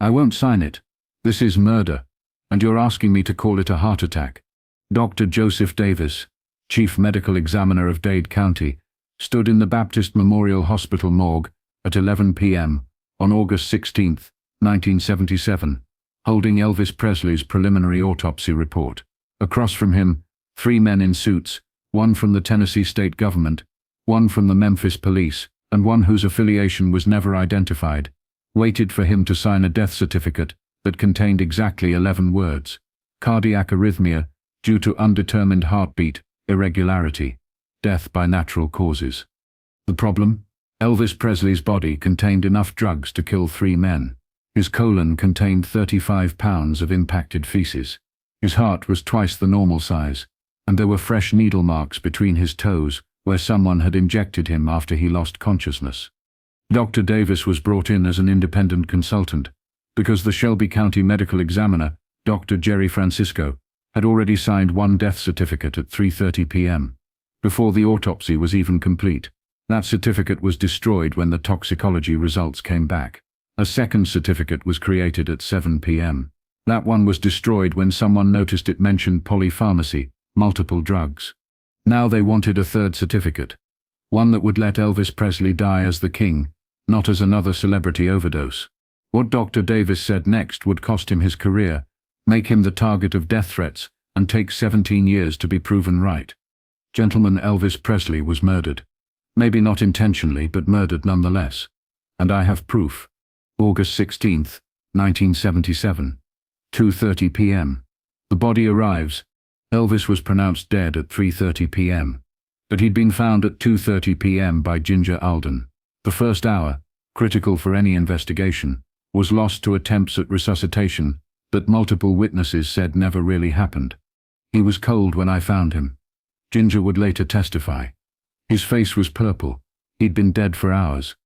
I won't sign it. This is murder, and you're asking me to call it a heart attack. Dr. Joseph Davis, Chief Medical Examiner of Dade County, stood in the Baptist Memorial Hospital morgue at 11 p.m. on August 16, 1977, holding Elvis Presley's preliminary autopsy report. Across from him, 3 men in suits, one from the Tennessee state government, one from the Memphis police, and one whose affiliation was never identified, waited for him to sign a death certificate that contained exactly 11 words: cardiac arrhythmia due to undetermined heartbeat irregularity, death by natural causes. The problem? Elvis Presley's body contained enough drugs to kill 3 men. His colon contained 35 pounds of impacted feces. His heart was twice the normal size, and there were fresh needle marks between his toes where someone had injected him after he lost consciousness. Dr. Davis was brought in as an independent consultant because the Shelby County medical examiner, Dr. Jerry Francisco, had already signed 1 death certificate at 3:30 p.m. before the autopsy was even complete. That certificate was destroyed when the toxicology results came back. A second certificate was created at 7 p.m. That one was destroyed when someone noticed it mentioned polypharmacy, multiple drugs. Now they wanted a third certificate, one that would let Elvis Presley die as the king, not as another celebrity overdose. What Dr. Davis said next would cost him his career, make him the target of death threats, and take 17 years to be proven right. Gentleman, Elvis Presley was murdered. Maybe not intentionally, but murdered nonetheless. And I have proof. August 16, 1977. 2:30 p.m. The body arrives. Elvis was pronounced dead at 3:30 p.m. But he'd been found at 2:30 p.m. by Ginger Alden. The first hour, critical for any investigation, was lost to attempts at resuscitation that multiple witnesses said never really happened. He was cold when I found him. Ginger would later testify. His face was purple. He'd been dead for hours.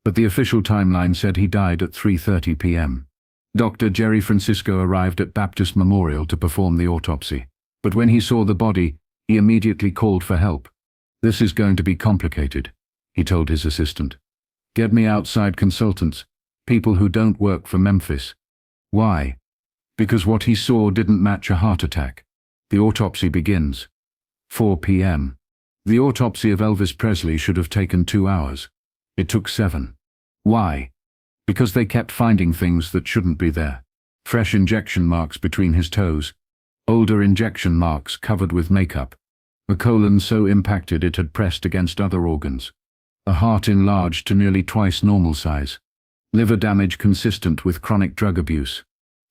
But the official timeline said he died at 3:30 p.m. Dr. Jerry Francisco arrived at Baptist Memorial to perform the autopsy. But when he saw the body, he immediately called for help. "This is going to be complicated," he told his assistant. "Get me outside consultants, people who don't work for Memphis." Why? Because what he saw didn't match a heart attack. The autopsy begins. 4 p.m. The autopsy of Elvis Presley should have taken 2 hours. It took 7. Why? Because they kept finding things that shouldn't be there. Fresh injection marks between his toes. Older injection marks covered with makeup. A colon so impacted it had pressed against other organs. A heart enlarged to nearly twice normal size. Liver damage consistent with chronic drug abuse.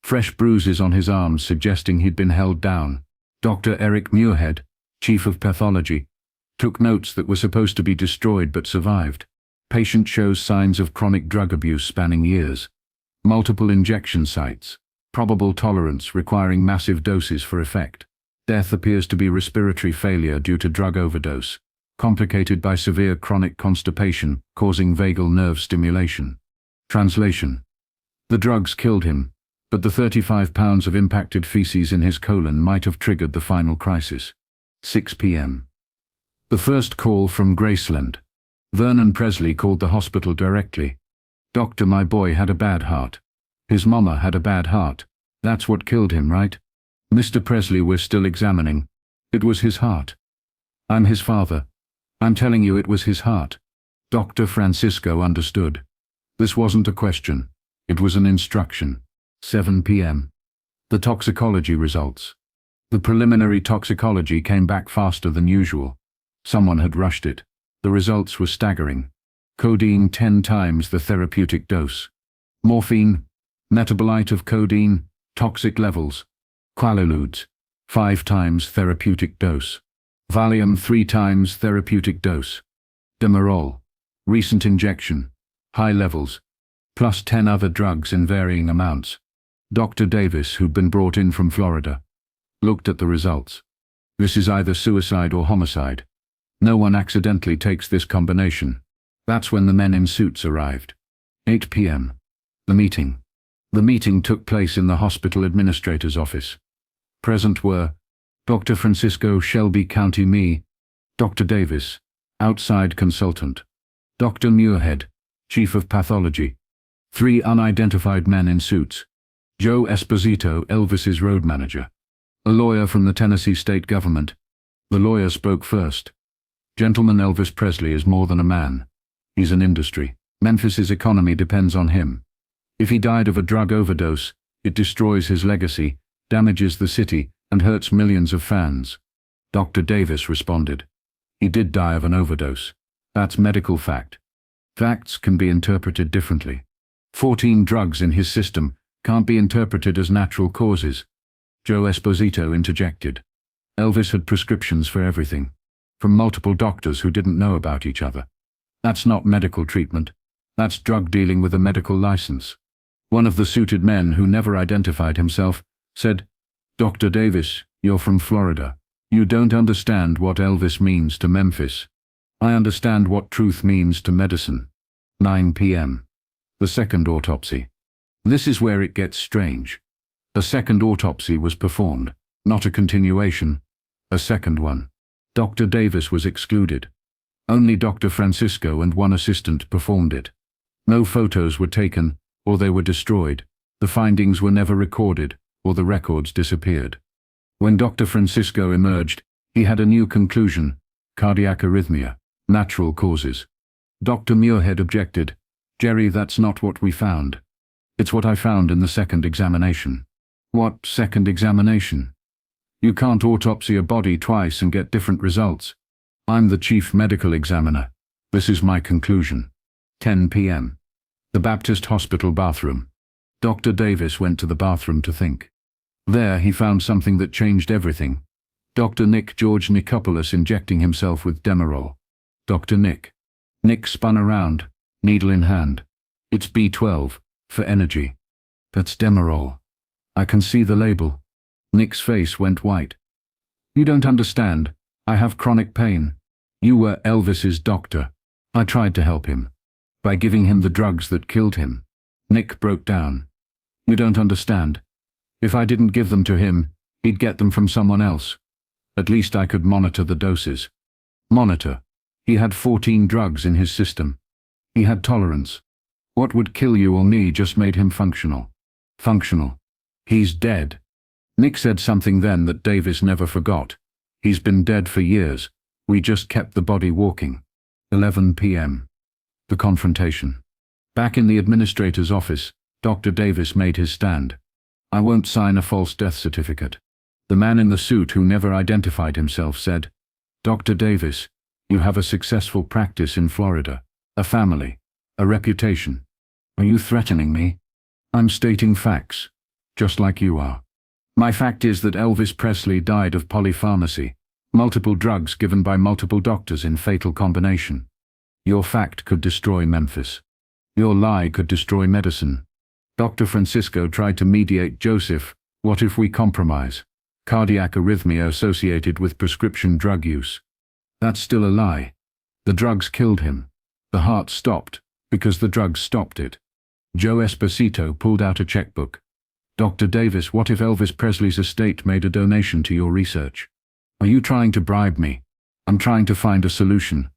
Fresh bruises on his arms suggesting he'd been held down. Dr. Eric Muirhead, Chief of Pathology, took notes that were supposed to be destroyed but survived. Patient shows signs of chronic drug abuse spanning years. Multiple injection sites. Probable tolerance requiring massive doses for effect. Death appears to be respiratory failure due to drug overdose, complicated by severe chronic constipation causing vagal nerve stimulation. Translation: the drugs killed him, but the 35 pounds of impacted feces in his colon might have triggered the final crisis. 6 p.m. The first call from Graceland. Vernon Presley called the hospital directly. "Doctor, my boy had a bad heart. His mama had a bad heart. That's what killed him, right?" "Mr. Presley, we're still examining. It was his heart." "I'm his father. I'm telling you it was his heart." Dr. Francisco understood. This wasn't a question. It was an instruction. 7 p.m. The toxicology results. The preliminary toxicology came back faster than usual. Someone had rushed it. The results were staggering. Codeine 10 times the therapeutic dose. Morphine, metabolite of codeine, toxic levels. Quaaludes, 5 times therapeutic dose. Valium 3 times therapeutic dose. Demerol, recent injection, high levels, plus 10 other drugs in varying amounts. Dr. Davis, who'd been brought in from Florida, looked at the results. This is either suicide or homicide. No one accidentally takes this combination. That's when the men in suits arrived. 8 p.m. The meeting. The meeting took place in the hospital administrator's office. Present were Dr. Francisco, Shelby County Me, Dr. Davis, outside consultant, Dr. Muirhead, Chief of Pathology, Three unidentified men in suits. Joe Esposito, Elvis's road manager. A lawyer from the Tennessee state government. The lawyer spoke first. Gentleman, Elvis Presley is more than a man. He's an industry. Memphis's economy depends on him. If he died of a drug overdose, it destroys his legacy, damages the city, and hurts millions of fans. Dr. Davis responded. He did die of an overdose. That's medical fact. Facts can be interpreted differently. 14 drugs in his system can't be interpreted as natural causes. Joe Esposito interjected. Elvis had prescriptions for everything, from multiple doctors who didn't know about each other. That's not medical treatment. That's drug dealing with a medical license. One of the suited men, who never identified himself, said, Dr. Davis, you're from Florida. You don't understand what Elvis means to Memphis. I understand what truth means to medicine. 9 p.m. The second autopsy. This is where it gets strange. A second autopsy was performed, not a continuation, a second one. Dr. Davis was excluded. Only Dr. Francisco and one assistant performed it. No photos were taken, or they were destroyed. The findings were never recorded, or the records disappeared. When Dr. Francisco emerged, he had a new conclusion: cardiac arrhythmia, natural causes. Dr. Muirhead objected. Jerry, that's not what we found. It's what I found in the second examination. What second examination? You can't autopsy a body twice and get different results. I'm the chief medical examiner. This is my conclusion. 10 p.m. The Baptist Hospital bathroom. Dr. Davis went to the bathroom to think. There he found something that changed everything. Dr. Nick George Nicopoulos injecting himself with Demerol. Dr. Nick. Nick spun around, needle in hand. It's B12, for energy. That's Demerol. I can see the label. Nick's face went white. You don't understand. I have chronic pain. You were Elvis's doctor. I tried to help him by giving him the drugs that killed him. Nick broke down. You don't understand. If I didn't give them to him, he'd get them from someone else. At least I could monitor the doses. Monitor. He had 14 drugs in his system. He had tolerance. What would kill you or me just made him functional. Functional. He's dead. Nick said something then that Davis never forgot. He's been dead for years. We just kept the body walking. 11 p.m. The confrontation. Back in the administrator's office, Dr. Davis made his stand. I won't sign a false death certificate. The man in the suit, who never identified himself, said, Dr. Davis, you have a successful practice in Florida, a family, a reputation. Are you threatening me? I'm stating facts, just like you are. My fact is that Elvis Presley died of polypharmacy, multiple drugs given by multiple doctors in fatal combination. Your fact could destroy Memphis. Your lie could destroy medicine. Dr. Francisco tried to mediate. Joseph, what if we compromise? Cardiac arrhythmia associated with prescription drug use. That's still a lie. The drugs killed him. The heart stopped because the drugs stopped it. Joe Esposito pulled out a checkbook. Dr. Davis, what if Elvis Presley's estate made a donation to your research? Are you trying to bribe me? I'm trying to find a solution.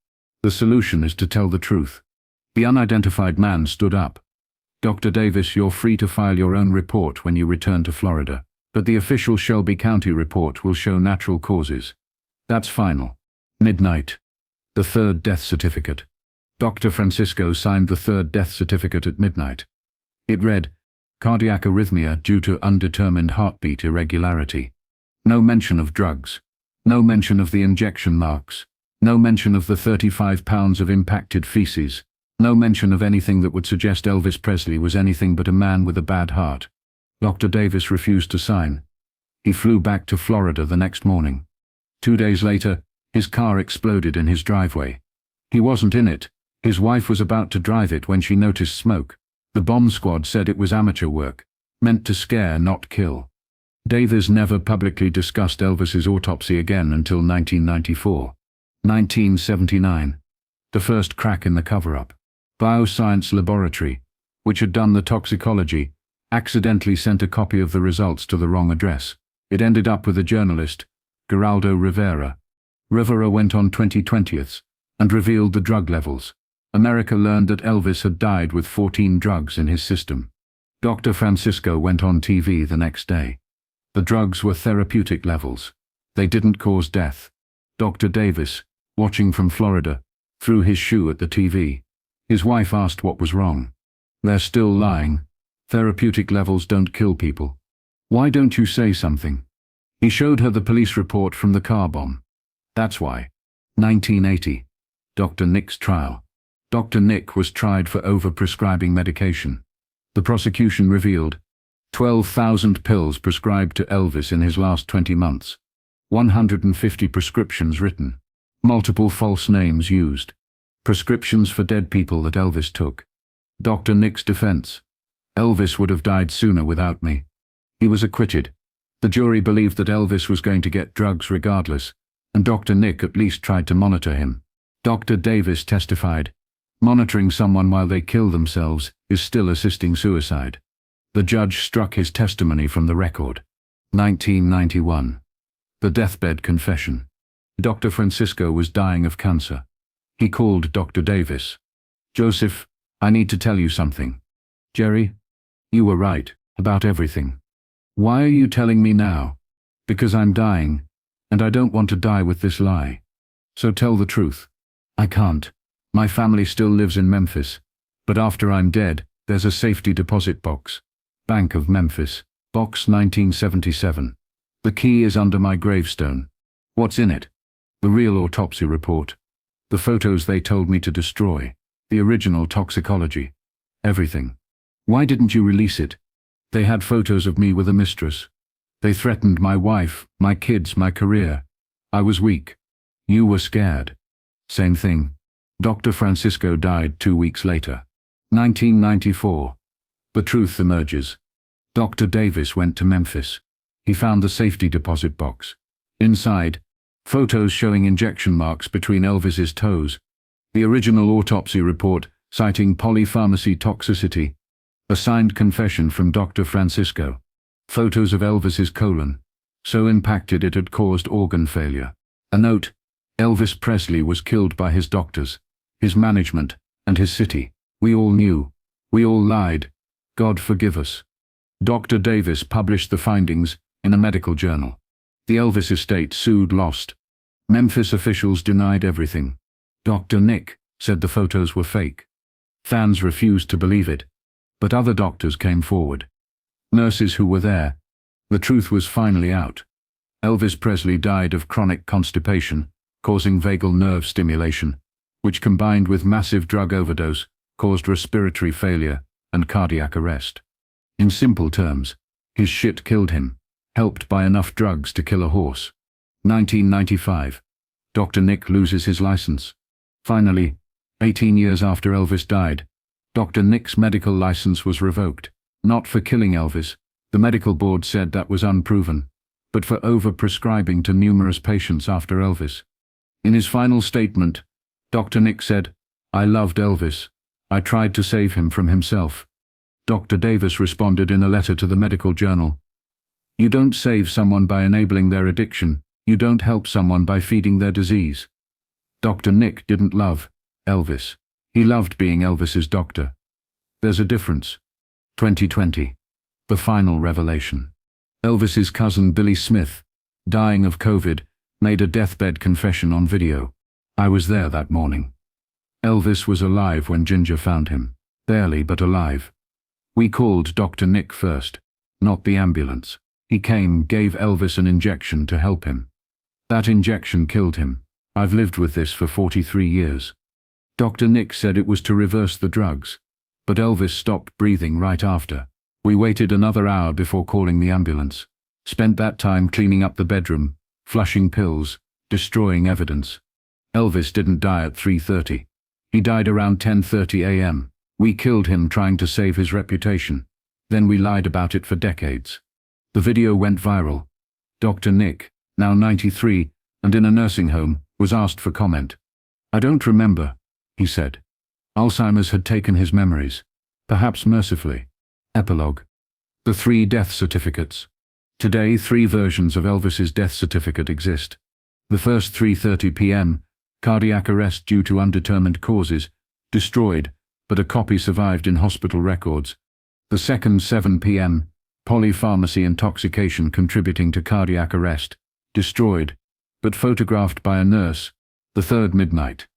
The solution is to tell the truth. The unidentified man stood up. Dr. Davis, you're free to file your own report when you return to Florida, but the official Shelby County report will show natural causes. That's final. Midnight. The third death certificate. Dr. Francisco signed the third death certificate at midnight. It read, cardiac arrhythmia due to undetermined heartbeat irregularity. No mention of drugs. No mention of the injection marks. No mention of the 35 pounds of impacted feces. No mention of anything that would suggest Elvis Presley was anything but a man with a bad heart. Dr. Davis refused to sign. He flew back to Florida the next morning. 2 days later, his car exploded in his driveway. He wasn't in it. His wife was about to drive it when she noticed smoke. The bomb squad said it was amateur work, meant to scare, not kill. Davis never publicly discussed Elvis's autopsy again until 1994. 1979. The first crack in the cover-up. Bioscience Laboratory, which had done the toxicology, accidentally sent a copy of the results to the wrong address. It ended up with a journalist, Geraldo Rivera. Rivera went on 2020th and revealed the drug levels. America learned that Elvis had died with 14 drugs in his system. Dr. Francisco went on TV the next day. The drugs were therapeutic levels. They didn't cause death. Dr. Davis, watching from Florida, threw his shoe at the TV. His wife asked what was wrong. "They're still lying. Therapeutic levels don't kill people. Why don't you say something?" He showed her the police report from the car bomb. That's why. 1980. Dr. Nick's trial. Dr. Nick was tried for over-prescribing medication. The prosecution revealed 12,000 pills prescribed to Elvis in his last 20 months. 150 prescriptions written. Multiple false names used. Prescriptions for dead people that Elvis took. Dr. Nick's defense. "Elvis would have died sooner without me." He was acquitted. The jury believed that Elvis was going to get drugs regardless, and Dr. Nick at least tried to monitor him. Dr. Davis testified, "Monitoring someone while they kill themselves is still assisting suicide." The judge struck his testimony from the record. 1991. The deathbed confession. Dr. Francisco was dying of cancer. He called Dr. Davis. "Joseph, I need to tell you something." "Jerry, you were right about everything." "Why are you telling me now?" "Because I'm dying, and I don't want to die with this lie. So tell the truth." "I can't. My family still lives in Memphis. But after I'm dead, there's a safety deposit box. Bank of Memphis. Box 1977. The key is under my gravestone." "What's in it?" "The real autopsy report. The photos they told me to destroy. The original toxicology. Everything." "Why didn't you release it?" "They had photos of me with a mistress. They threatened my wife, my kids, my career. I was weak. You were scared." Same thing. Dr. Francisco died 2 weeks later. 1994. The truth emerges. Dr. Davis went to Memphis. He found the safety deposit box. Inside, photos showing injection marks between Elvis's toes. The original autopsy report citing polypharmacy toxicity. A signed confession from Dr. Francisco. Photos of Elvis's colon. So impacted it had caused organ failure. A note: Elvis Presley was killed by his doctors, his management, and his city. We all knew. We all lied. God forgive us. Dr. Davis published the findings in a medical journal. The Elvis estate sued, lost. Memphis officials denied everything. Dr. Nick said the photos were fake. Fans refused to believe it. But other doctors came forward. Nurses who were there. The truth was finally out. Elvis Presley died of chronic constipation, causing vagal nerve stimulation, which combined with massive drug overdose, caused respiratory failure and cardiac arrest. In simple terms, his shit killed him, helped by enough drugs to kill a horse. 1995. Dr. Nick loses his license. Finally, 18 years after Elvis died, Dr. Nick's medical license was revoked. Not for killing Elvis, the medical board said that was unproven, but for over-prescribing to numerous patients after Elvis. In his final statement, Dr. Nick said, "I loved Elvis. I tried to save him from himself." Dr. Davis responded in a letter to the medical journal, "You don't save someone by enabling their addiction. You don't help someone by feeding their disease." Dr. Nick didn't love Elvis. He loved being Elvis's doctor. There's a difference. 2020. The final revelation. Elvis's cousin Billy Smith, dying of COVID, made a deathbed confession on video. "I was there that morning. Elvis was alive when Ginger found him. Barely, but alive. We called Dr. Nick first, not the ambulance. He came, gave Elvis an injection to help him. That injection killed him. I've lived with this for 43 years. Dr. Nick said it was to reverse the drugs, but Elvis stopped breathing right after. We waited another hour before calling the ambulance. Spent that time cleaning up the bedroom, flushing pills, destroying evidence. Elvis didn't die at 3:30. He died around 10:30 a.m. We killed him trying to save his reputation. Then we lied about it for decades. The video went viral. Dr. Nick, now 93, and in a nursing home, was asked for comment. "I don't remember," he said. Alzheimer's had taken his memories, perhaps mercifully. Epilogue. The 3 death certificates. Today, 3 versions of Elvis's death certificate exist. The first 3:30 p.m., cardiac arrest due to undetermined causes, destroyed, but a copy survived in hospital records. The second 7 p.m., polypharmacy intoxication contributing to cardiac arrest, destroyed, but photographed by a nurse. The third midnight,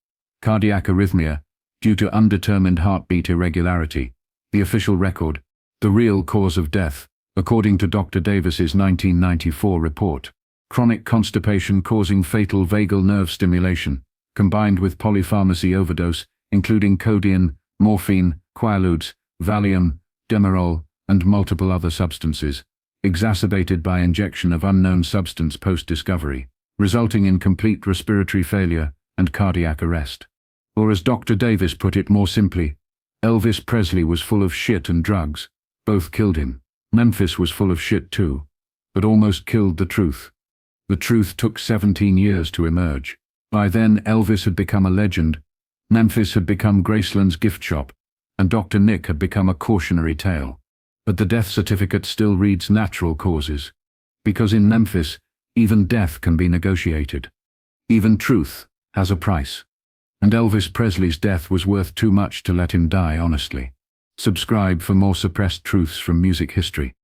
cardiac arrhythmia, due to undetermined heartbeat irregularity. The official record, the real cause of death, according to Dr. Davis's 1994 report. Chronic constipation causing fatal vagal nerve stimulation, combined with polypharmacy overdose, including codeine, morphine, Quaaludes, Valium, Demerol, and multiple other substances, exacerbated by injection of unknown substance post-discovery, resulting in complete respiratory failure and cardiac arrest. Or as Dr. Davis put it more simply, Elvis Presley was full of shit and drugs. Both killed him. Memphis was full of shit too, but almost killed the truth. The truth took 17 years to emerge. By then Elvis had become a legend, Memphis had become Graceland's gift shop, and Dr. Nick had become a cautionary tale. But the death certificate still reads natural causes, because in Memphis, even death can be negotiated. Even truth has a price. And Elvis Presley's death was worth too much to let him die honestly. Subscribe for more suppressed truths from music history.